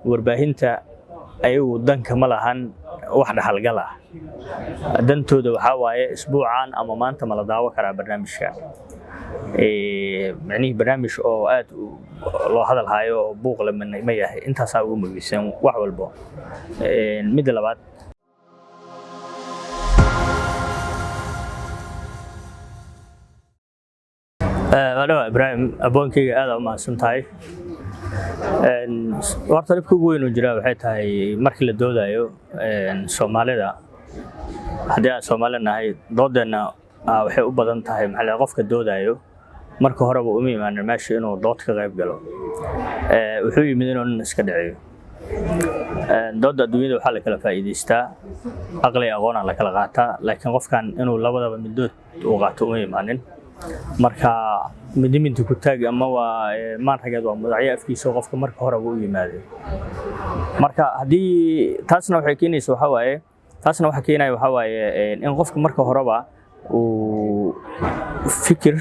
warbaahinta ayagu danka ma lahan wax dhaxalgal ah dantooda waxa waaye isbuucan ama maanta ma la daawo karaa barnaamijka macnihi barnaamij oo aad loo hadal hayo oo buuq la ma yahay intaas ugu muhiimsan wax walba mid labaad Ibrahim aboonkayga aad u mahadsantahay horta dhibka ugu weyn oo jira waxay tahay markii la doodayo Soomaalida haddii aan Soomaali nahay doodeena waxay u badan tahay maxaa qofka doodayo marka horeba uma imaan meesha inuu dood ka qayb galo wuxuu yimid inuu iska dhaciyo dooda adduunyada waxaa la kala faa'iideystaa aqli aqoon la kala qaataa laakiin qofkan inuu labadaba midood u qaato uma imaanin marka midiminta ku taag ama waa maantageed waa madaxya afkiisa qofka marka hore uu yimaado marka hadii taasna waxay keenaysaa waxa waaye in qofka marka horeba uu fikir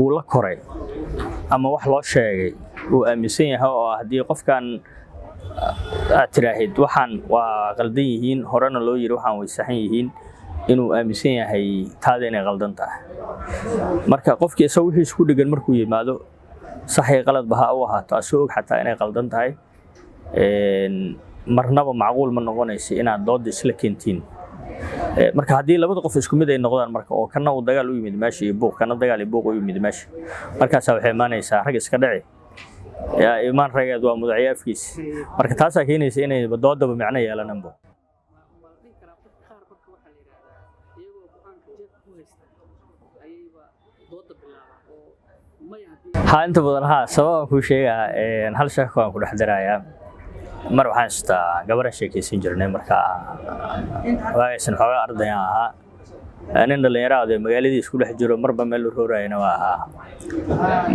uu la koray ama wax loo sheegay uu aaminsan yahay oo hadii qofkan aad tiraahid waxaan waa qaldan yihiin horena loo yiri waxaan way saxan yihiin inuu aaminsan yahay taada inay qaldan tahay marka qofkii isagoo wixii isku dhigan markuu yimaado saxay qalad baha u ahaato asoo og xataa inay qaldan tahay marnaba macquul ma noqonayso inaad dood isla keentiin marka hadii labada qof isku mid ay noqdaan marka oo kana uu dagaal u yimid meesha iyo buuq kana dagaal iyo buuq u yimid meesha markaas waxay imaanaysaa rag iska dhaci imaan rageed waa madaxya afkiisa marka taas ay keenaysaa inay doodaba macna yeelananbo inta badan sabab ku sheega hal sheeko aan ku dhex darayaa mar waxaan istaa gabar sheekaysan jirnay marka waaysan xogaa arday ahaa nin dhalinyaro ah magaaladii isku dhex jiro marba meel u roorayna waa ahaa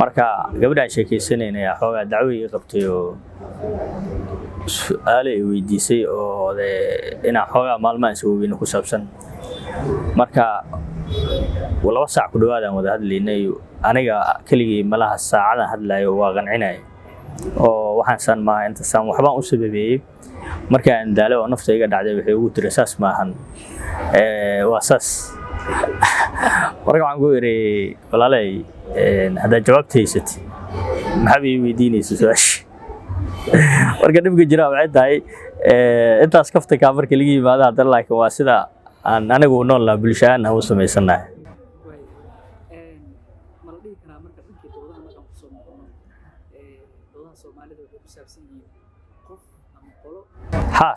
marka gabadha sheekaysanayna xogaa dacwo iga qabtay oo su'aalo ay weydiisay oo ina xogaa maalmahan soo weyn ku saabsan marka walaal saac ku dhawaadaan wada hadlaynay aniga keligii malaha saacadan hadlayo waa qancinay oo waxaan san ma inta san waxbaan u sababeeyay marka aan daalo oo naftayga dhacday waxay ugu tiri saas maahan waa saas marka waxaan ku yiri walaalay hada jawaabtaysati maxaa ii weydiinaysaa su'aash marka dhibka jira waxay tahay intaas kafta ka markii laga yimaado hadda laakiin waa sida aan anigu nool la bulshada u sameysanahay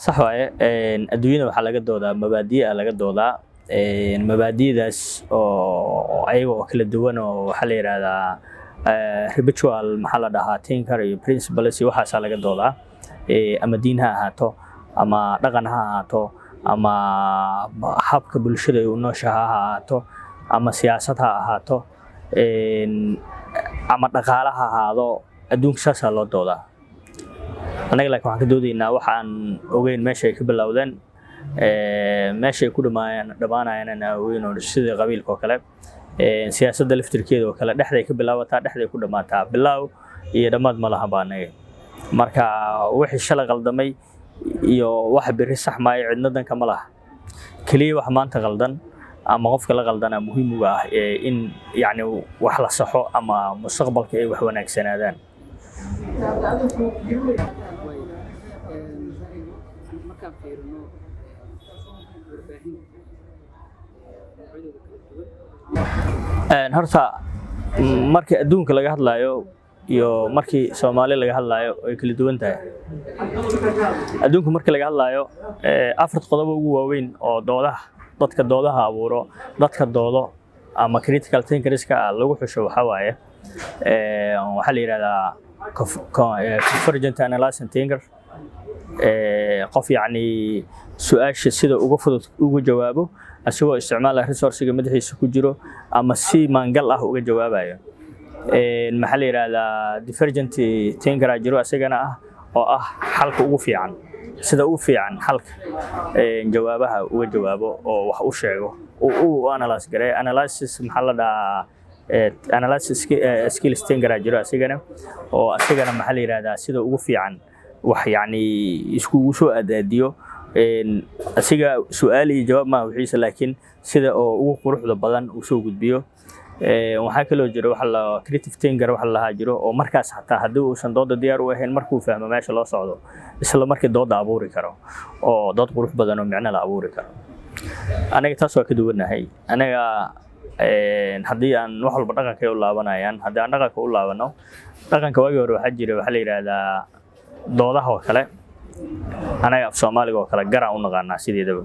صح waaye adduunyada waxa laga doodaa mabaadiic laga doodaa mabaadiidaas oo ayaga kala duwan oo waxa la yiraahdaa habitual maxaa la dhahaa thinker iyo principles waxa laga doodaa ama diin ha ahaato ama dhaqan ha ahaato ama habka bulshada uu nooshaha ha ahaato ama siyaasad ha ahaato ama dhaqaalaha ha ahaado adduunka saas loo doodaa anaga laakiin waxaan ka doodaynaa waxaan ogeyn meesha ay ka bilowdeen meesha ay ku dhamaanayaan weyn oo sida qabiilka oo kale siyaasadda laftirkeeda oo kale dhexda ay ka bilaabataa dhexda ay ku dhamaataa bilow iyo dhamaad ma laha baanay marka wixii shalay qaldamay iyo wax biri sax ma ay cidna danka ma laha kaliya wax maanta qaldan ama qofka la qaldana muhiim u ah in yaani wax la saxo ama mustaqbalka ay wax wanaagsanaadaan horta markii adduunka laga hadlayo iyo markii Soomaali laga hadlayo ay kala duwan tahay adduunka markii laga hadlayo afar qodob ugu waaweyn oo dadka doodaha abuuro dadka doodo ama critical thinkerska lagu xusho waxa waaye waxa la yiraahdaa convergent analysis thinker qof yaani su'aasha sida ugu fudud ugu jawaabo asagoo isticmaalaya resource-ga madaxiisa ku jiro ama si maangal ah uga jawaabayo maxaa la yiraahdaa divergent thinker jiro asagana ah oo ah xalka ugu fiican sida ugu fiican xalka jawaabaha uga jawaabo oo wax u sheego oo analyze garay analysis maxaa la dhahaa analysis skills thinker jiro asagana oo asagana maxaa la yiraahdaa sida ugu fiican wax yacni iskugu soo aadaadiyo asiga su'aal iyo jawaab ma wixiisa laakiin sida oo ugu quruxda badan uu soo gudbiyo waxaa kaloo jira waxa la creative thinker waxa la jiro oo markaas xataa haddii uusan dooda diyaar u ahayn markuu fahmo meesha loo socdo isla markii dooda abuuri karo oo dood qurux badan oo micno la abuuri karo anaga taas waa ka duwanahay anaga haddii aan wax walba dhaqanka u laabanayaan haddii aan dhaqanka u laabano dhaqanka waagii hore waxaa jira waxa la yidhaahdaa doodaha oo kale anaga af Soomaaliga oo kale garaan u naqaanaa sideedaba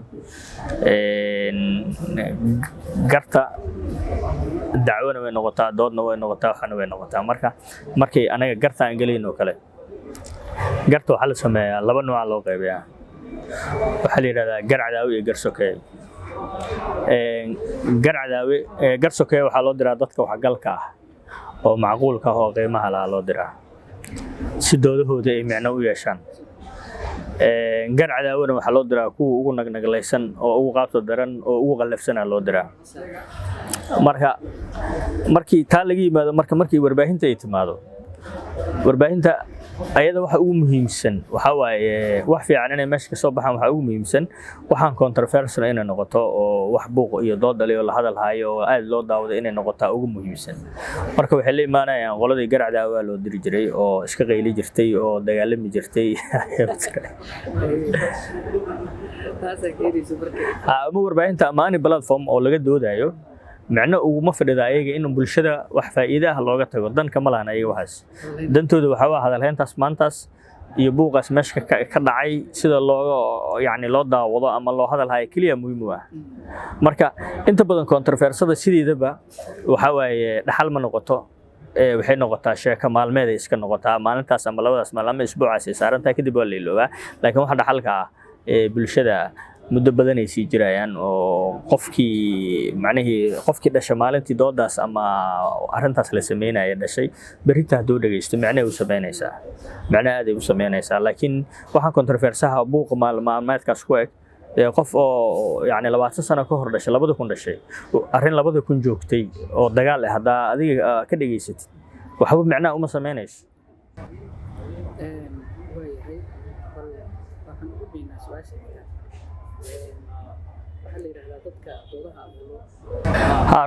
garta dacwana way noqotaa doodna way noqotaa waxana way noqotaa markay anaga garta aan galayno kale garta waxa la sameeyaa laba nooc loo qaybiyaa waxa la yiraahdaa gar cadaawi iyo gar sokeey gar cadaawi gar sokeey waxa loo diraa dadka wax galka ah oo macquulka ah oo qiimaha loo diraa si doodahooda ay micno u yeeshaan gar cadaawada waxa loo diraa kuwa ugu nagnaglaysan oo ugu qaabto daran oo ugu qalafsan loo diraa markii taa laga yimaado markii warbaahinta ay timaado warbaahinta ayada waxa ugu muhiimsan waxa waaye wax fiican inay meesha ka soo baxaan waxa ugu muhiimsan waxaan controversial inay noqoto oo wax buuq iyo dood dhaliyo la hadal hayo oo aad loo daawado inay noqoto ugu muhiimsan marka waxay la imaanayaan qoladii garacda waa loo diri jiray oo iska qayli jirtay oo dagaalami jirtay ama warbaahinta amaani platform oo laga doodayo macna uguma fadhida ayaga in bulshada wax faa'iido ah looga tago dan kama lahan ayaga waxaas dantooda waxa waa hadalhayntaas maantaas iyo buuqaas meesha ka dhacay sida loo daawado ama loo hadal hayo kaliya muhiim ah marka inta badan controversial sideedaba waxa waaye dhaxal ma noqoto waxay noqotaa sheeko maalmeed iska noqotaa maalintaas ama labadaas maalmo isbuucaas saarantaa kadib waa la ilooba laakiin waxa dhaxalka ah bulshada muddo badan ay sii jirayaan oo qofkii dhashay maalintii doodaas ama arintaas la sameynaya dhashay berita haduu dhageysto macna u sameynaysaa macna aad ay u sameynaysaa laakiin waxa controversial buuq maalmeedkaas ku eg qof oo yani 20 sano ka hor dhashay 2000 dhashay arin 2000 joogtay oo dagaal ah hadaa adiga ka dhageysatid waxba macna uma sameynayso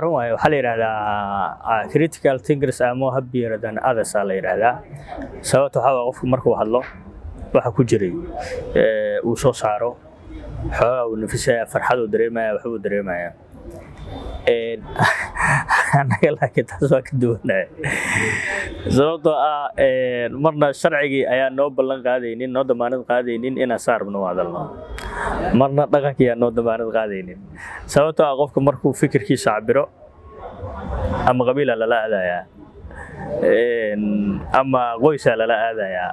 run waayo waxaa la yidhaahdaa critical thinkers are more happier than others aa la yidhaahdaa sababta waxaa waa qofku markuu hadlo waxa ku jiray uu soo saaro xoogaa uu nafisaya farxaduu dareemaya waxbuu dareemaya anaga laakiin taas waa ka duwanaya sababtoo ah marna sharcigii ayaa noo ballan qaadaynin noo damaanad qaadaynin inaan saarbno u hadalno marna dhaqankii ayaa noo damaanad qaadaynin sababtoo ah qofka markuu fikirkiisa cabiro ama qabiila lala aadayaa ama qoysa lala aadayaa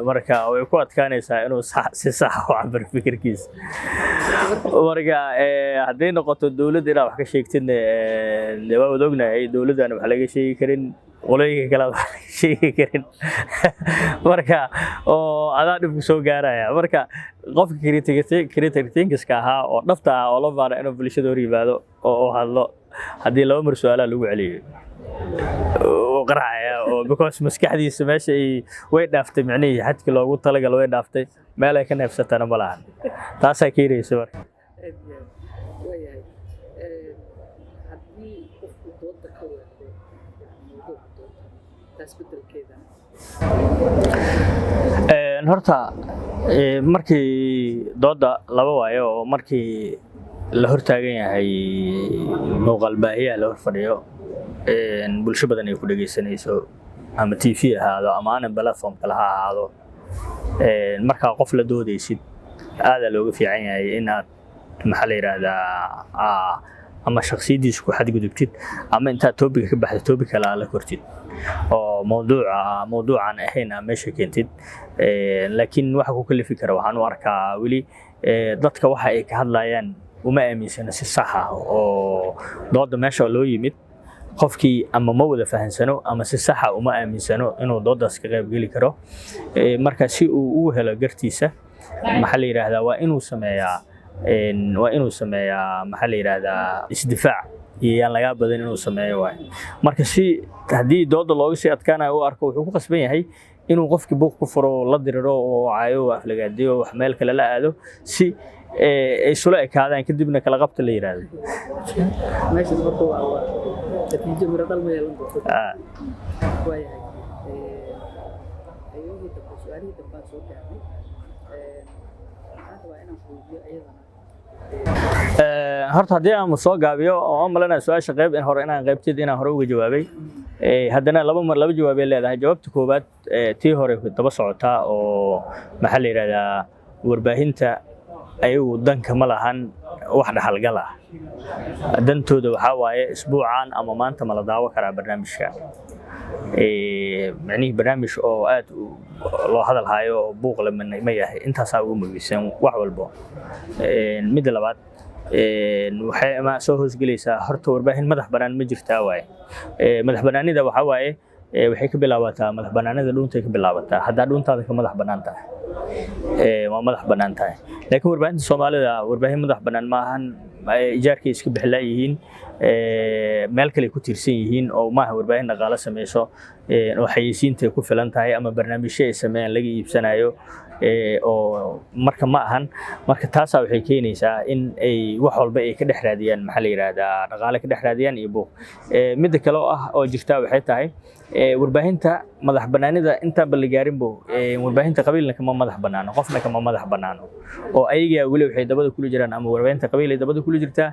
marka way ku adkaanaysaa inuu si sax u cabiro fikirkiisa marka haday noqoto dawladda inaad wax ka sheegtid waa wada ognahay dawladdan wax laga sheegi karin qolooyinka kale wax laga sheegi karin marka oo adaa dhib ku soo gaaraya marka qofka critical thinkers-ka ahaa oo dhabta ah oo la baara inuu bulshada hor yimaado oo hadlo haddii laba mar su'aalaha lagu celiyo qaracaya oo because maskaxdiisa meesha ay way dhaaftay macnaheedu xadka loogu talagalay way dhaaftay meel ay ka neefsatana ma lahan taas ay keenayso marka horta markii dooda laba waayo oo markii la hortaagan yahay muuqaal baahiyaha la hor fadhiyo bulsho badan ay ku dhageysanayso ama TV ahaado ama aan platform kala ahaado marka qof la doodaysid aad looga fiican yahay in aad maxaa la yiraahdaa ama shakhsiyadiisu ku xadgudubtid ama inta topic ka baxdo topic kale la kortid oo mawduucan ahayn meesha keentid laakiin waxa ku kalifi kara waxaan u arkaa wali dadka waxa ay ka hadlayaan uma aaminsana si sax ah oo dooda meesha loo yimid qofkii ama ma wada fahansano ama si sax ah uma aaminsano inuu doodaas ka qayb gali karo marka si uu u helo gartiisa maxaa la yiraahdaa waa inuu sameeyaa maxaa la yiraahdaa isdifaac iyo laga badan inuu sameeyo waay marka si hadii dooda looga sii adkaanayo uu arko wuxuu ku qasban yahay inuu qofkii buuq ku furo la diriro oo caayo aflagaadiyo wax meel kale la aado si ay sula ekaadaan kadibna kala qabta la yiraahdo meesha markuu waa natiijo miro dal ma yeelan doonto waayahay ayuu dadka su'aalaha dambaa soo gaarnay hadda waa inaan fuujiyo iyadana horta haddii aan soo gaabiyo oo malana su'aasha qayb in hore inaan qaybteed inaan hore uga jawaabay haddana laba jawaab ay leedahay jawaabta koobaad tii hore daba socotaa oo maxaa la yiraahdaa warbaahinta ayagu danka ma lahan wax dhaxalgal ah dantooda waxaa waaye isbuucan ama maanta ma la daawo karaa barnaamijka macnihi barnaamij oo aad loo hadal hayo oo buuq la ma yahay intaasaa ugu muhiimsan wax walbo mid labaad waxay ma soo hoosgelaysaa horta warbaahin madax banaan ma jirtaa waaye madax banaanida waxaa waaye waxay ka bilaabataa madax banaanida dhuuntay ka bilaabataa haddaa dhuuntaada ka madax banaan tahay waa madax banaan tahay laakiin warbaahinta Soomaalida warbaahin madax banaan ma ahan ijaarkay iska bixilaayihiin meel kale ku tirsan yihiin oo maaha warbaahin dhaqaale sameeyso oo xayeysiinta ku filan tahay ama barnaamijyo ay sameeyaan laga iibsanayo oo marka ma ahan marka taas waxay keenaysaa in ay wax walba ay ka dhex raadiyaan maxaa la yiraahdaa dhaqaale ka dhex raadiyaan iyo buuq mid kale oo jirta waxay tahay warbaahinta madax banaanida inta bal gaarin boo warbaahinta qabiilna kama madax banaano qofna kama madax banaano oo ayaga wali waxay dabada kula jiraan ama warbaahinta qabiil ay dabada kula jirtaa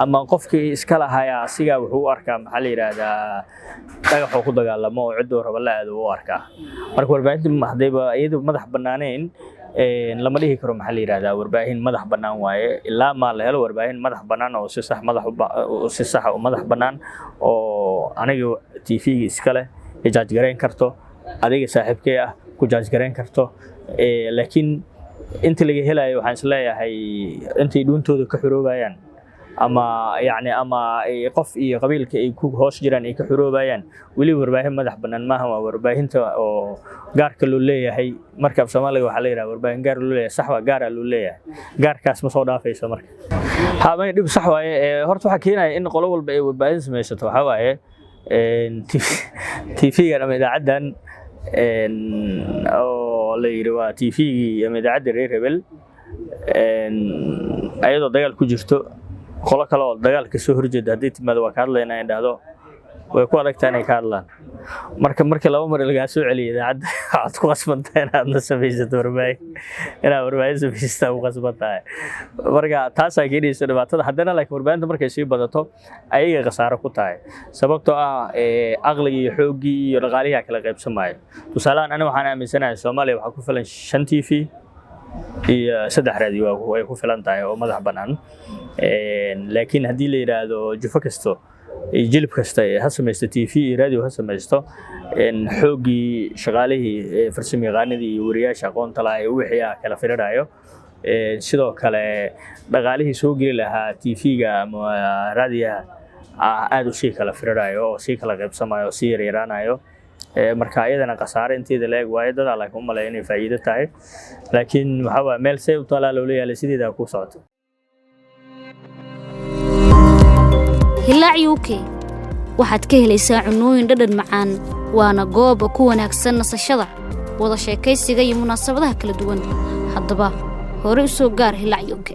ama qofkii iska lahaaya asiga wuxuu u arkaa maxaa la yiraahdaa dhagax oo ku dagaalamo oo cid raba la aado u arkaa marka warbaahinta hadayba iyadu madax banaaneen lama dhihi karo maxaa la yiraahdaa warbaahin madax banaan waaye ilaa ma la helo warbaahin madax banaan oo si sax u madax banaan oo aniga TV iska leh jaaj gareyn karto adiga saaxiibkay ah ku jaaj gareyn karto laakiin inta laga helayo waxaan isleeyahay intay dhuuntooda ka xiroobayaan ama yani ama qof iyo qabiilka ay ku hoos jiraan ay ka xiroobayaan wali warbaahin madax banaan maaha waa warbaahinta oo gaarka loo leeyahay marka Soomaaliga waxa la yiraahdaa warbaahin gaar loo leeyahay sax waa gaar loo leeyahay gaarkaas ma soo dhaafayso marka haabay dib sax waaye horta waxa keenaya in qolo walba ay warbaahin sameeysato waxa waaye TV-ga ama idaacadan oo la yiri waa TV-ga ama idaacada reer hebel ayadoo dagaal ku jirto qolo kale oo dagaalka soo horjeeda hadii timaado waa ka hadlaynaa in dhahdo way ku adagtaa inay ka hadlaan marka laba mar laga soo celiyo idaacada aad ku qasbantahay inaad la samaysato warbaahin samaysato u qasbantahay marka taas ay keenayso dhibaatada haddana laakiin warbaahinta markay sii badato ayaga qasaaro ku tahay sababtoo ah aqliga iyo xoogii iyo dhaqaalihi kala qaybsamaayo tusaalahan aniga waxaan aaminsanahay Soomaaliya waxa ku filan 5 TV iyo 3 raadiyo way ku filan tahay oo madax banaan laakiin hadii la yiraahdo jufo kasto jilib kasta ha samaysto TV iyo radio ha samaysto xoogii shaqaalihii farsamayaqaanadii iyo wariyaasha aqoonta leh wixii kala firirayo sidoo kale dhaqaalihii soo gali lahaa TV-ga ama radio aad u sii kala firirayo oo sii kala qaybsamayo sii yareeyanayo marka ayadana qasaare inteeda leeg waa dad alla ku maleeyay inay faa'iido tahay laakiin waxa waa meel say u talaalo leeyahay sideeda ku socoto Hilaac UK waxaad ka helaysaa cunooyin dhadhan macaan waana goob ku wanaagsan nasashada wada sheekaysiga iyo munaasabadaha kala duwan haddaba hore u soo gaar Hilaac UK